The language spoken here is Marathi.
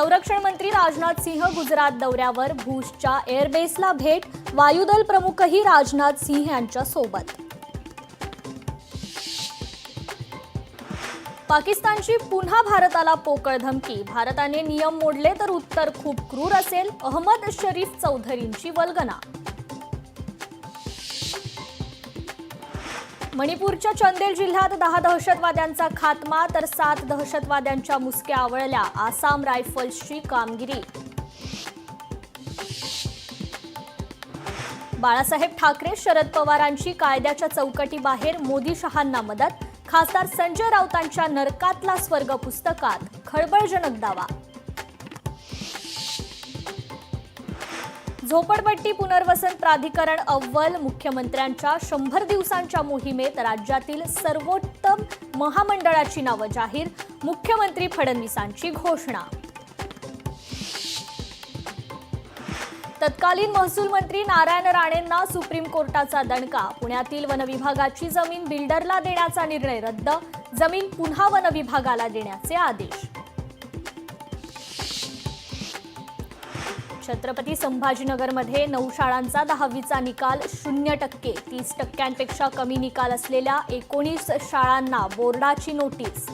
संरक्षण मंत्री राजनाथ सिंह गुजरात दौऱ्यावर भुजच्या एअरबेसला भेट, वायुदल प्रमुखही राजनाथ सिंह यांच्या सोबत। पाकिस्तानची पुन्हा भारताला पोकळ धमकी, भारताने नियम मोडले तर उत्तर खूप क्रूर असेल, अहमद शरीफ चौधरींची वल्गना। मणिपूरच्या चंदेल जिल्ह्यात 10 दहशतवाद्यांचा खात्मा तर 7 दहशतवाद्यांच्या मुसक्या आवळल्या, आसाम रायफल्सची कामगिरी। बाळासाहेब ठाकरे शरद पवारांची कायद्याच्या चौकटीबाहेर, मोदी शहांना मदत, खासदार संजय राऊतांच्या नरकातला स्वर्ग पुस्तकात खळबळजनक दावा। झोपडपट्टी पुनर्वसन प्राधिकरण अव्वल, मुख्यमंत्र्यांच्या 100 दिवसांच्या मोहिमेत राज्यातील सर्वोत्तम महामंडळाची नावं जाहीर, मुख्यमंत्री फडणवीसांची घोषणा। तत्कालीन महसूल मंत्री नारायण राणेंना सुप्रीम कोर्टाचा दणका, पुण्यातील वनविभागाची जमीन बिल्डरला देण्याचा निर्णय रद्द, जमीन पुन्हा वनविभागाला देण्याचे आदेश। छत्रपती संभाजीनगरमध्ये 9 शाळांचा 10वीचा निकाल 0%, 30% कमी निकाल असलेल्या 19 शाळांना बोर्डाची नोटीस।